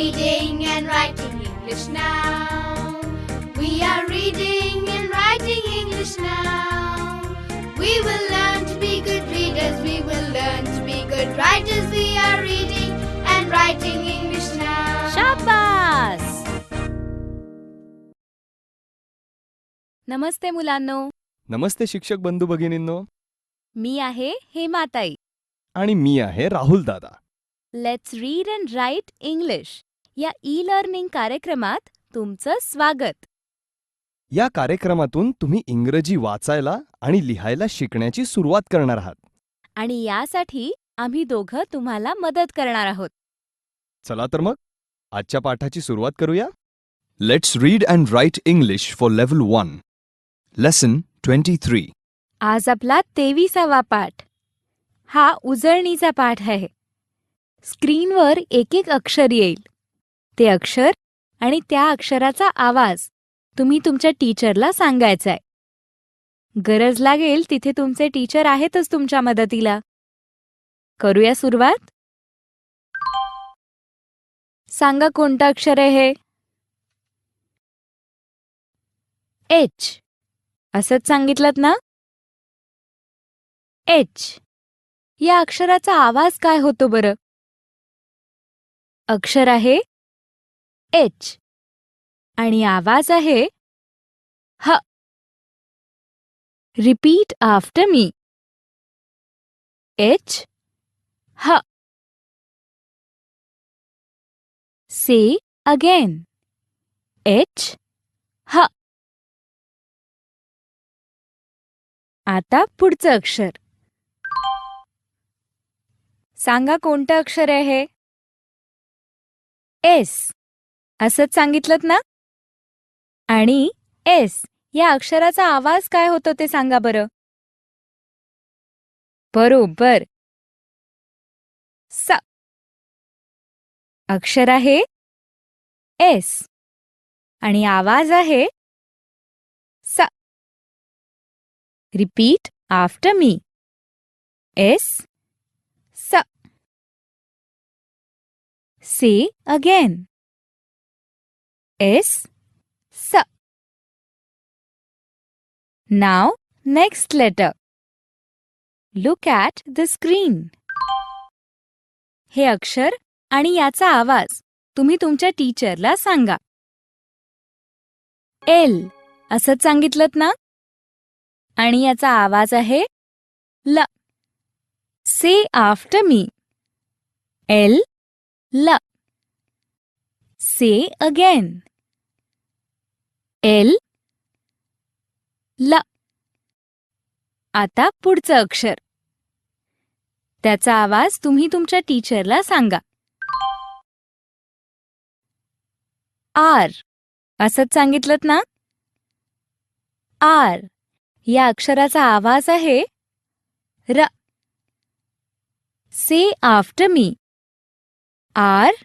reading and writing English now. We are reading and writing English now. We will learn to be good readers. We will learn to be good writers. We are reading and writing English now. शाबास. नमस्ते मुलांनो, नमस्ते शिक्षक बंधू भगिनींनो. मी आहे हेमाताई. आणि मी आहे राहुल दादा. Let's read and write English या e learning कार्यक्रमात तुमचं स्वागत. या कार्यक्रमातून तुम्ही इंग्रजी वाचायला आणि लिहायला शिकण्याची सुरुवात करणार आहात. आणि यासाठी आम्ही दोघं तुम्हाला मदत करणार आहोत. चला तर मग आजच्या पाठाची सुरुवात करूया. Let's read and write English for level 1. Lesson 23. आज आपला 23वा पाठ. हा उजळणीचा पाठ आहे. स्क्रीनवर एक एक अक्षर येईल. ते अक्षर आणि त्या अक्षराचा आवाज तुम्ही तुमच्या टीचरला सांगायचा आहे. गरज लागेल तिथे तुमचे टीचर आहेतच तुमच्या मदतीला. करूया सुरुवात. सांगा कोणतं अक्षर आहे हे? एच. असंच सांगितलं ना? एच. या अक्षराचा आवाज काय होतो बरं? अक्षर आहे एच आणि आवाज आहे ह. Repeat after me. एच ह. से अगेन. एच ह. आता पुढचं अक्षर. सांगा कोणतं अक्षर आहे हे? एस. असंच सांगितलं ना? आणि एस या अक्षराचा आवाज काय होतो ते सांगा बरं. बरोबर, स. अक्षर आहे एस आणि आवाज आहे स. Repeat after me. एस स. से अगेन. एस स. Now, next letter. Look at the screen. हे अक्षर आणि याचा आवाज तुम्ही तुमच्या टीचरला सांगा. एल. असंच सांगितलं ना? आणि याचा आवाज आहे ल. से आफ्टर मी. एल ल. से अगेन. एल ल. आता पुढचं अक्षर. त्याचा आवाज तुम्ही तुमच्या टीचरला सांगा. आर. असंच सांगितलं ना? आर. या अक्षराचा आवाज आहे र. से आफ्टर मी. आर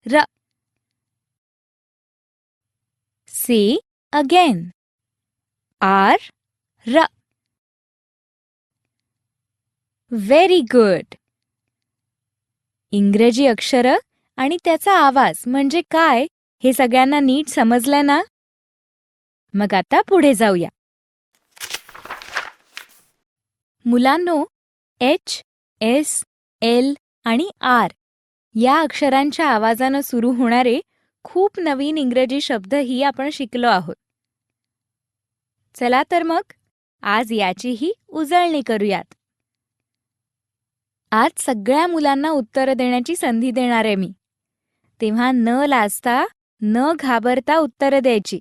र. से अगेन. आर र. Very good. इंग्रजी अक्षरं आणि त्याचा आवाज म्हणजे काय हे सगळ्यांना नीट समजलं ना? मग आता पुढे जाऊया. मुलांनो, एच, एस, एल आणि आर या अक्षरांच्या आवाजानं सुरू होणारे खूप नवीन इंग्रजी शब्दही आपण शिकलो आहोत. चला तर मग आज याचीही उजळणी करूयात. आज सगळ्या मुलांना उत्तरं देण्याची संधी देणार आहे मी. तेव्हा न लाजता, न घाबरता उत्तरं द्यायची.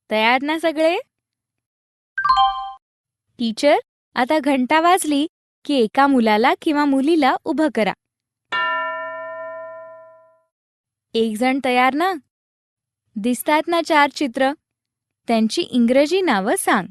तयार ना सगळे? टीचर आता घंटा वाजली की एका मुलाला किंवा मुलीला उभं करा. एक जण तयार ना? दिसतायत ना 4 चित्र? त्यांची इंग्रजी नावं सांग.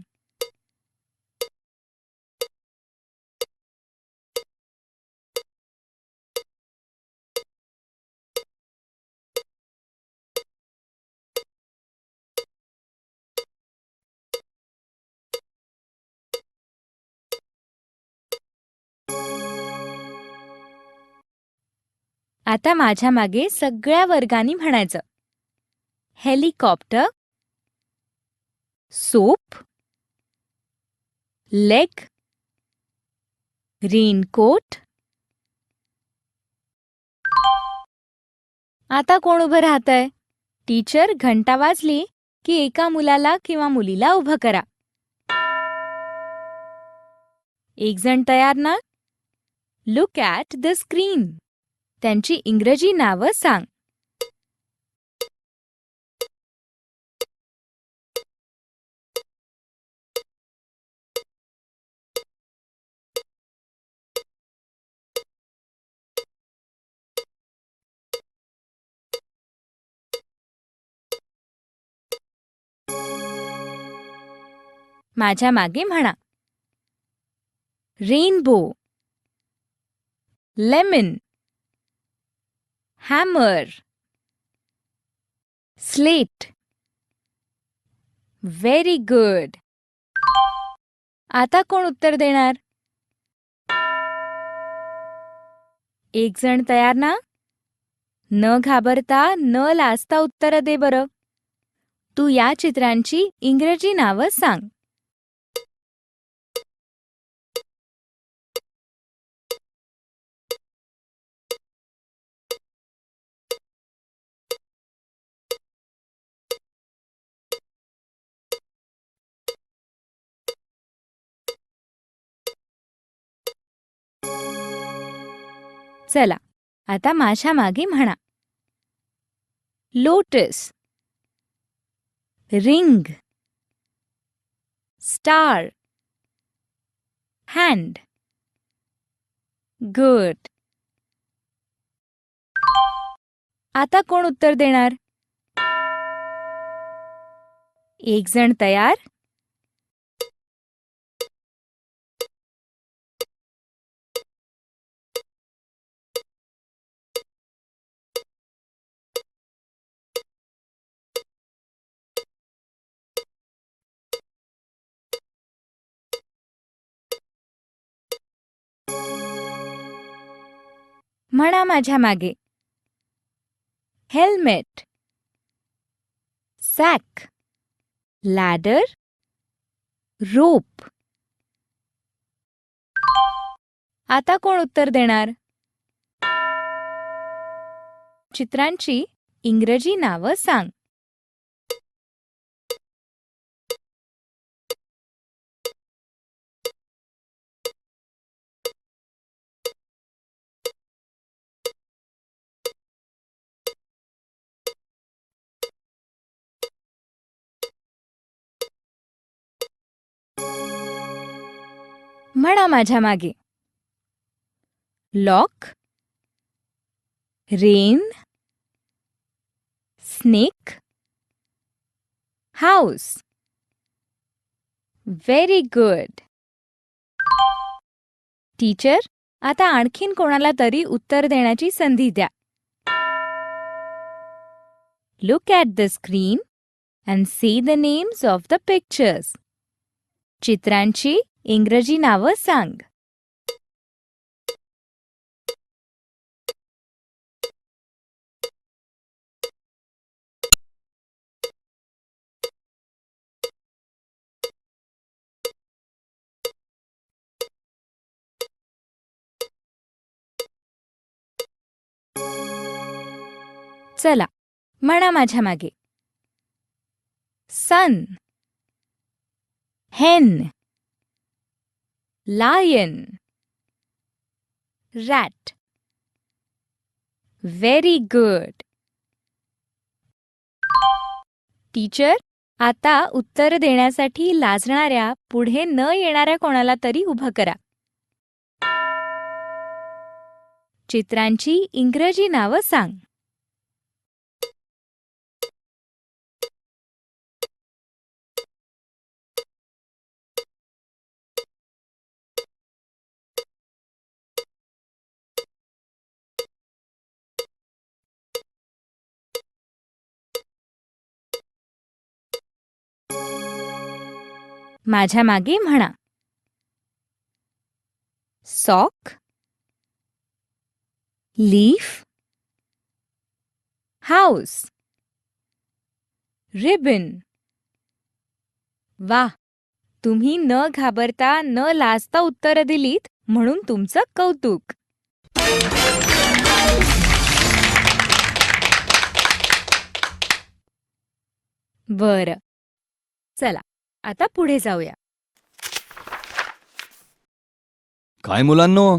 आता माझ्या मागे सगळ्या वर्गांनी म्हणायचं. Helicopter, soap, leg, raincoat. आता कोण उभं राहतंय? टीचर घंटा वाजली की एका मुलाला किंवा मुलीला उभं करा. एक जण तयार ना? Look at the screen. त्यांची इंग्रजी नावं सांग. माझ्या मागे म्हणा. Rainbow, lemon, hammer, slate. Very good. आता कोण उत्तर देणार? एक जण तयार ना? न घाबरता न लाजता उत्तरं दे बरं. तू या चित्रांची इंग्रजी नावं सांग. चला आता माझ्या मागे म्हणा. Lotus, ring, star, hand. Good. आता कोण उत्तर देणार? एक जण तयार? म्हणा माझ्या मागे. हेल्मेट, सॅक, लॅडर, रोप. आता कोण उत्तर देणार? चित्रांची इंग्रजी नावं सांग. म्हणा माझ्या मागे. Lock, rain, snake, house. Very good. Teacher, आता आणखीन कोणाला तरी उत्तर देण्याची संधी द्या. Look at the screen and see the names of the pictures. चित्रांची इंग्रजी नावं सांग. चला म्हणा माझ्या मागे. Sun, hen, lion, rat. Very good. Teacher, आता उत्तर देण्यासाठी लाजणाऱ्या पुढे न येणाऱ्या कोणाला तरी उभं करा. चित्रांची इंग्रजी नावं सांग. माझ्या मागे म्हणा. Sock, leaf, house. रिबन. वाह, तुम्ही न घाबरता न लाजता उत्तरं दिलीत म्हणून तुमचं कौतुक. बरं, चला आता पुढे जाऊया. काय मुलांनो,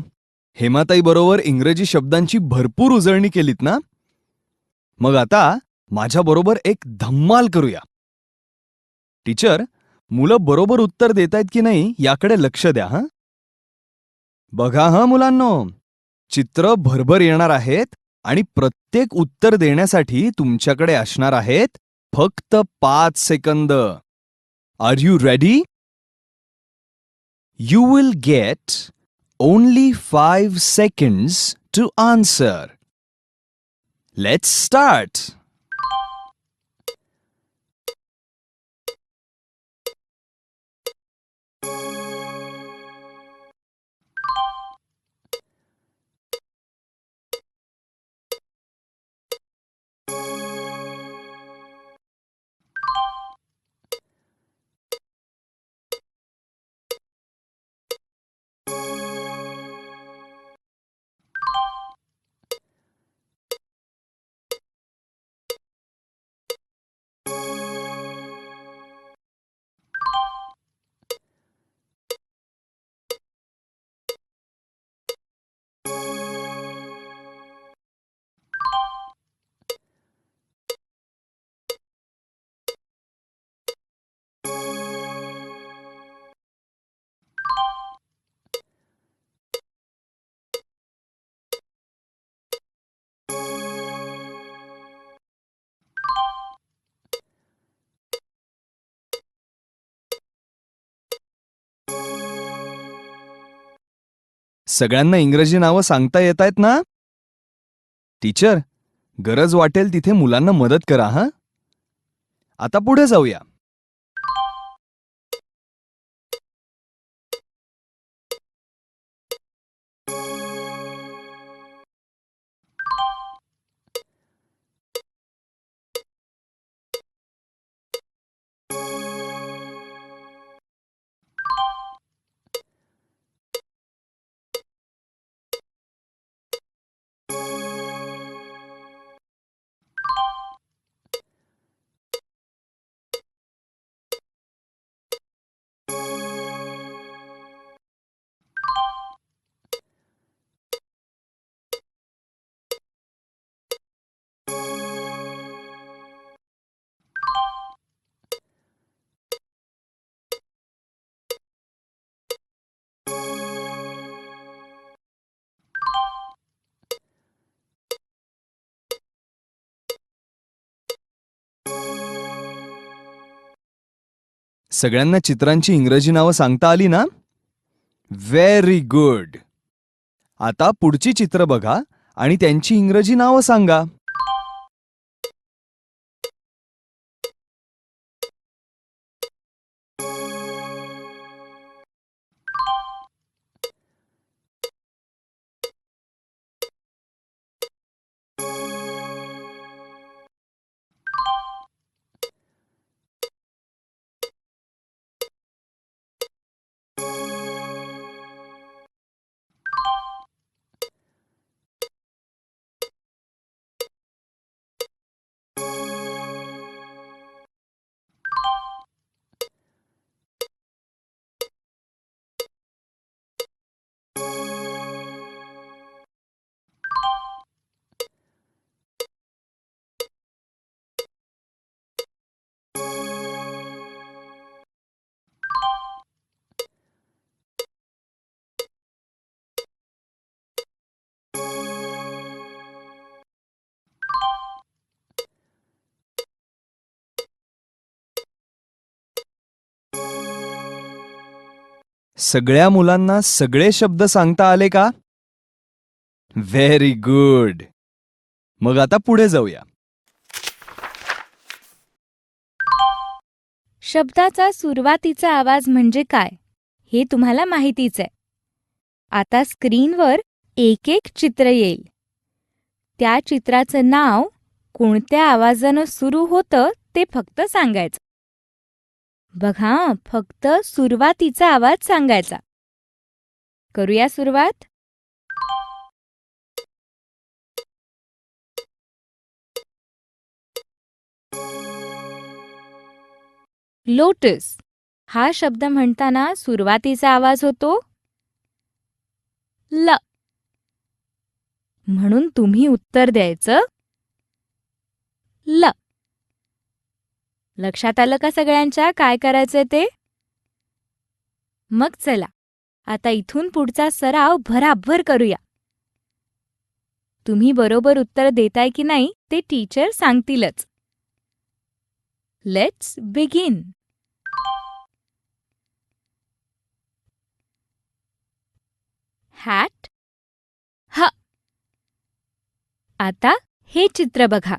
हेमाताई बरोबर इंग्रजी शब्दांची भरपूर उजळणी केलीत ना? मग आता माझ्याबरोबर एक धम्माल करूया. टीचर, मुलं बरोबर उत्तर देतायत की नाही याकडे लक्ष द्या. हं? बघा हं मुलांनो, चित्र भरभर येणार आहेत आणि प्रत्येक उत्तर देण्यासाठी तुमच्याकडे असणार आहेत फक्त 5 सेकंद. Are you ready? You will get only 5 seconds to answer. Let's start. सगळ्यांना इंग्रजी नावं सांगता येतायत ना? टीचर, गरज वाटेल तिथे मुलांना मदत करा हं? आता पुढे जाऊया. सगळ्यांना चित्रांची इंग्रजी नावं सांगता आली ना? Very good. आता पुढची चित्र बघा आणि त्यांची इंग्रजी नावं सांगा. सगळ्या मुलांना सगळे शब्द सांगता आले का? Very good. मग आता पुढे जाऊया. शब्दाचा सुरुवातीचा आवाज म्हणजे काय हे तुम्हाला माहितीच आहे. आता स्क्रीनवर एक एक चित्र येईल. त्या चित्राचं नाव कोणत्या आवाजानं सुरू होतं ते फक्त सांगायचं. बघा, फक्त सुरुवातीचा आवाज सांगायचा. करूया सुरुवात. लोटस हा शब्द म्हणताना सुरुवातीचा आवाज होतो ल. म्हणून तुम्ही उत्तर द्यायचं ल. लक्षात आलं का सगळ्यांच्या काय करायचंय ते? मग चला आता इथून पुढचा सराव भराभर करूया. तुम्ही बरोबर उत्तर देताय की नाही ते टीचर सांगतीलच. Let's begin. हॅट ह. आता हे चित्र बघा.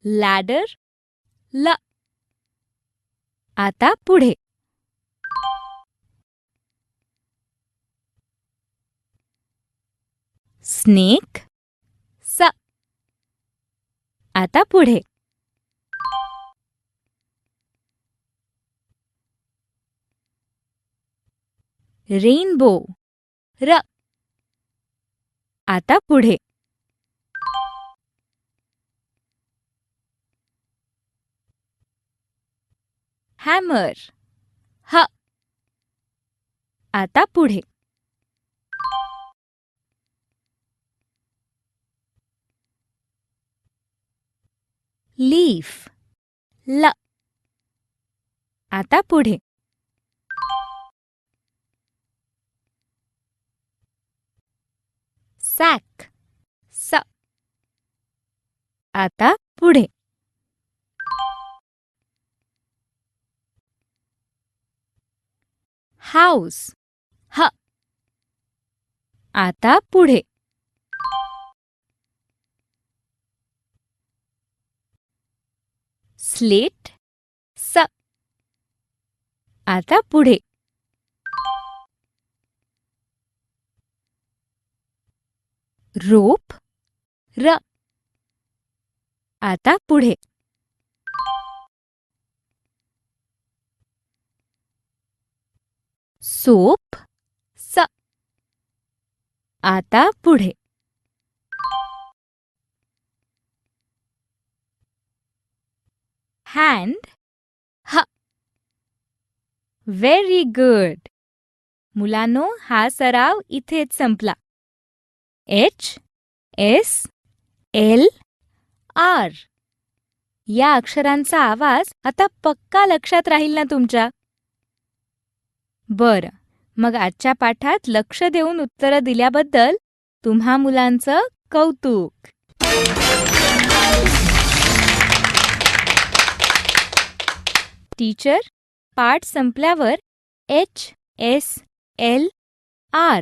लॅडर ल. आता पुढे. स्नेक स. आता पुढे. रेनबो र. आता पुढे. हॅमर ह. आता पुढे. लीफ ल. आता पुढे. सॅक स. आता पुढे. हाऊस ह. आता पुढे. स्लेट स. आता पुढे. रोप र. आता पुढे. सोप स. आता पुढे. हँड ह. Very good. मुलांनो, हा सराव इथेच संपला. एच एस एल आर या अक्षरांचा आवाज आता पक्का लक्षात राहील ना तुमच्या? बरं, मग आजच्या पाठात लक्ष देऊन उत्तरं दिल्याबद्दल तुम्हा मुलांचं कौतुक. टीचर पाठ संपल्यावर एच एस एल आर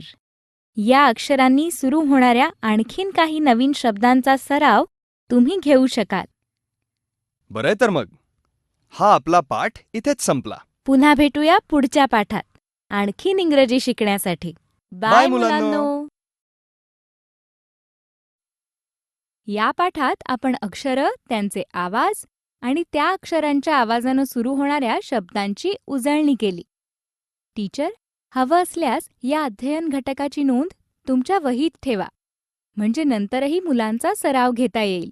या अक्षरांनी सुरू होणाऱ्या आणखीन काही नवीन शब्दांचा सराव तुम्ही घेऊ शकाल. बरंय तर मग हा आपला पाठ इथेच संपला. पुन्हा भेटूया पुढच्या पाठात आणखीन इंग्रजी शिकण्यासाठी. बाय मुलांनो. या पाठात आपण अक्षरं, त्यांचे आवाज आणि त्या अक्षरांच्या आवाजानं सुरू होणाऱ्या शब्दांची उजळणी केली. टीचर, हवं असल्यास या अध्ययन घटकाची नोंद तुमच्या वहीत ठेवा, म्हणजे नंतरही मुलांचा सराव घेता येईल.